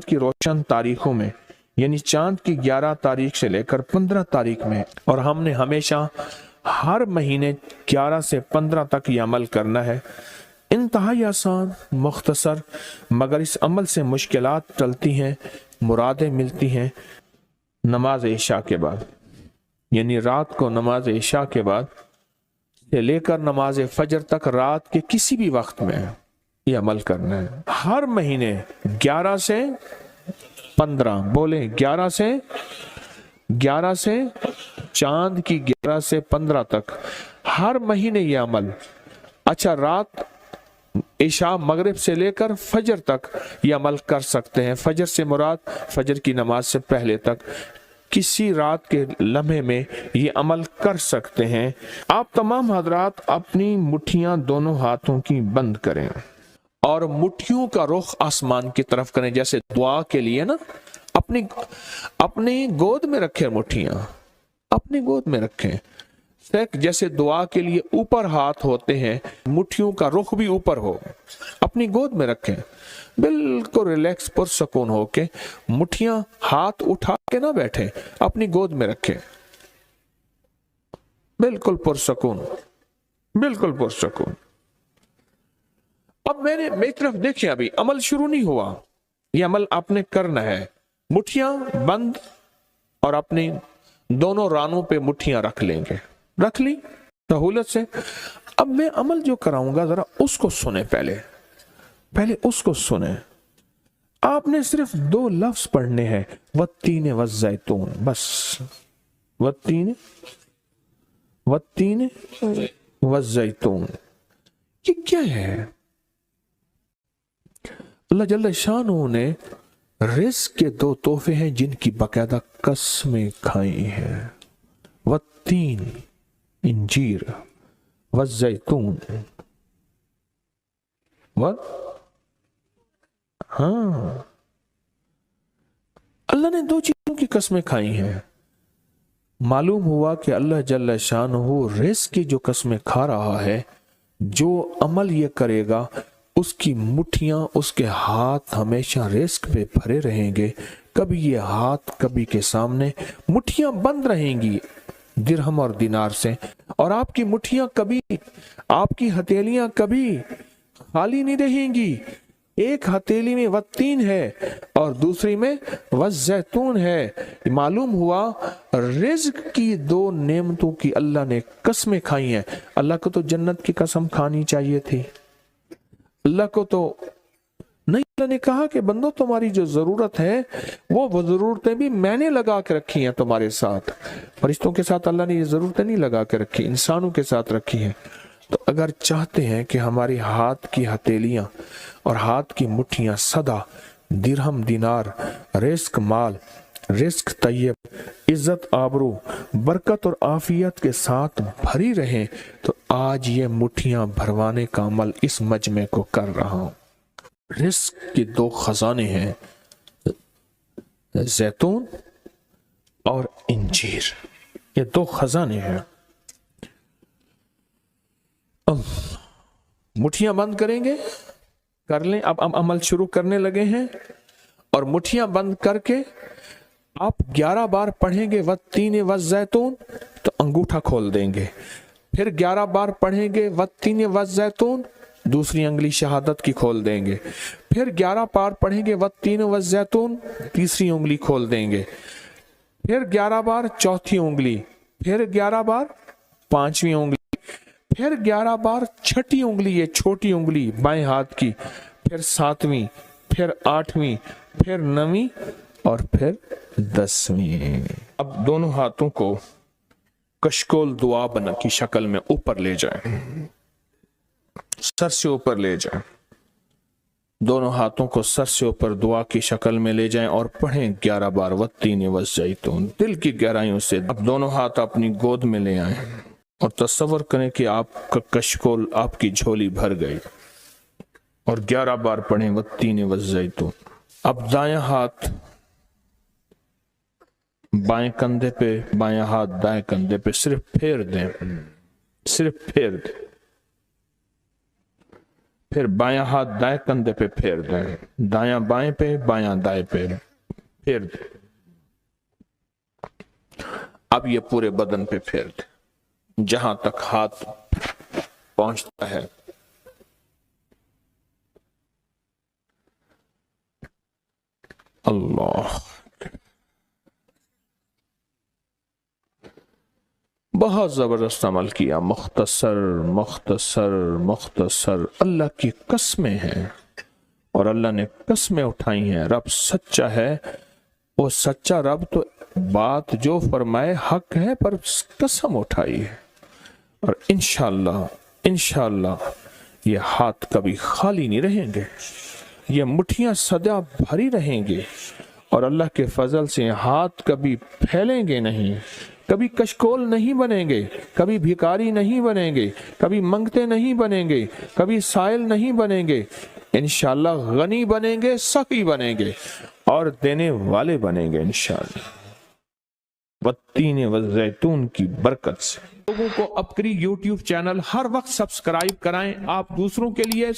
की रोशन तारीखों में, यानी चांद की 11 तारीख से लेकर 15 तारीख में, और हमने हमेशा हर महीने 11 से 15 तक ये अमल करना है। इंतहाई आसान, मुख्तसर, मगर इस अमल से मुश्किलात टलती हैं, मुरादें मिलती हैं। नमाज इशा के बाद, यानी रात को नमाज इशा के बाद से लेकर नमाज फजर तक रात के किसी भी वक्त में ये अमल करना है। हर महीने 11 से 15, बोले 11 से चांद की 11 से 15 तक हर महीने ये अमल। अच्छा, रात इशा मगरिब से लेकर फजर तक ये अमल कर सकते हैं। फजर से मुराद फजर की नमाज से पहले तक किसी रात के लम्हे में ये अमल कर सकते हैं। आप तमाम हजरात अपनी मुट्ठियां दोनों हाथों की बंद करें और मुट्ठियों का रुख आसमान की तरफ करें, जैसे दुआ के लिए ना अपनी गोद में रखें, मुट्ठियां अपनी गोद में रखें। जैसे दुआ के लिए ऊपर हाथ होते हैं, मुट्ठियों का रुख भी ऊपर हो, अपनी गोद में रखें, बिल्कुल रिलैक्स पुरसकून होके। मुट्ठियां हाथ उठा के ना बैठे, अपनी गोद में रखें, बिल्कुल पुरसकून, बिल्कुल पुरसकून। अब मेरी तरफ देखिए, अभी अमल शुरू नहीं हुआ, ये अमल आपने करना है। मुट्ठियां बंद और अपनी दोनों रानों पे मुट्ठियां रख लेंगे, रख ली सहूलत से। अब मैं अमल जो कराऊंगा जरा उसको सुने, पहले उसको सुने। आपने सिर्फ 2 लफ्ज पढ़ने हैं, वत्तीन वज़ैतून, बस वत्तीन वज़ैतून। ये क्या है? अल्लाह जल्ल शानहू ने रिज़्क़ के 2 तोहफे हैं जिनकी बाकायदा कसमें खाई हैं। वत्तीन इंजीर, वज़ैतून, हाँ, अल्लाह ने 2 चीजों की कसमें खाई हैं। मालूम हुआ कि अल्लाह जल्ल शानहू रिज़्क़ की जो कसमें खा रहा है, जो अमल ये करेगा उसकी मुट्ठियां, उसके हाथ हमेशा रिज़्क़ पे भरे रहेंगे। कभी ये हाथ कभी के सामने, मुट्ठियां बंद रहेंगी दिरहम और दिनार से, और आपकी मुट्ठियां कभी, आपकी हथेलियां कभी खाली नहीं रहेंगी। एक हथेली में वत्तीन है और दूसरी में वज़ैतून है। मालूम हुआ रिज़्क़ की 2 नेमतों की अल्लाह ने कसमें खाई हैं। अल्लाह को तो जन्नत की कसम खानी चाहिए थी, अल्लाह को तो नहीं। अल्लाह ने कहा कि बंदो, तुम्हारी जो जरूरत है वो जरूरतें भी मैंने लगा के रखी हैं तुम्हारे साथ। फरिश्तों के साथ अल्लाह ने ये जरूरतें नहीं लगा के रखी, इंसानों के साथ रखी हैं। तो अगर चाहते हैं कि हमारी हाथ की हथेलियां और हाथ की मुट्ठियां सदा दिरहम, दिनार, रिज़्क़ माल, रिज़्क़ तैयब, इज्जत, आबरू, बरकत और आफियत के साथ भरी रहें, तो आज ये मुट्ठियां भरवाने का अमल इस मजमे को कर रहा हूं। रिज़्क़ के 2 खजाने हैं, जैतून और इंजीर, ये 2 खजाने हैं। मुट्ठियां बंद करेंगे, कर लें। अब अमल शुरू करने लगे हैं, और मुट्ठियां बंद करके आप 11 बार पढ़ेंगे वत्तीन वज़ैतून, तो अंगूठा खोल देंगे। फिर 11 बार पढ़ेंगे वत्तीन वज़ैतून, दूसरी अंगली शहादत की खोल देंगे। फिर 11 बार पढ़ेंगे वत्तीन वज़ैतून, तीसरी उंगली खोल देंगे। फिर 11 बार चौथी उंगली, फिर 11 बार पांचवी उंगली, फिर 11 बार छठी उंगली, ये छोटी उंगली बाएं हाथ की, फिर 7वीं, फिर 8वीं, फिर 9वीं और फिर 10वीं। अब दोनों हाथों को कशकोल दुआ बना की शक्ल में ऊपर ले जाएं, सर से ऊपर ले जाएं। दोनों हाथों को सर से ऊपर दुआ की शक्ल में ले जाएं और पढ़ें 11 बार वत्तीन वज़ैतून, दिल की गहराइयों से। अब दोनों हाथ अपनी गोद में ले आएं और तस्वर करें कि आपका कशकोल, आपकी झोली भर गई, और 11 बार पढ़ें वत्तीन वज़ैतून। अब दायां हाथ बाएं कंधे पे, बायां हाथ दाएं कंधे पे, सिर्फ फेर दें, सिर्फ फेर दें। پھر بایاں ہاتھ دائیں کندھے پہ پھیر دیں، دایاں بائیں پہ، بایاں دائیں پہ پھیر دیں۔ اب یہ پورے بدن پہ پھیر دیں جہاں تک ہاتھ پہنچتا ہے۔ اللہ، بہت زبردست عمل کیا، مختصر مختصر مختصر۔ اللہ کی قسمیں ہیں اور اللہ نے قسمیں اٹھائی ہیں۔ رب سچا ہے، وہ سچا رب تو بات جو فرمائے حق ہے، پر قسم اٹھائی ہے۔ اور انشاءاللہ یہ ہاتھ کبھی خالی نہیں رہیں گے، یہ مٹھیاں سدا بھری رہیں گے، اور اللہ کے فضل سے ہاتھ کبھی پھیلیں گے نہیں، کبھی کشکول نہیں بنیں گے، کبھی بھکاری نہیں بنیں گے، کبھی منگتے نہیں بنیں گے، کبھی سائل نہیں بنیں گے، انشاءاللہ غنی بنیں گے، سخی بنیں گے اور دینے والے بنیں گے انشاءاللہ، والتین والزیتون کی برکت سے۔ لوگوں کو اپنی یوٹیوب چینل ہر وقت سبسکرائب کرائیں، آپ دوسروں کے لیے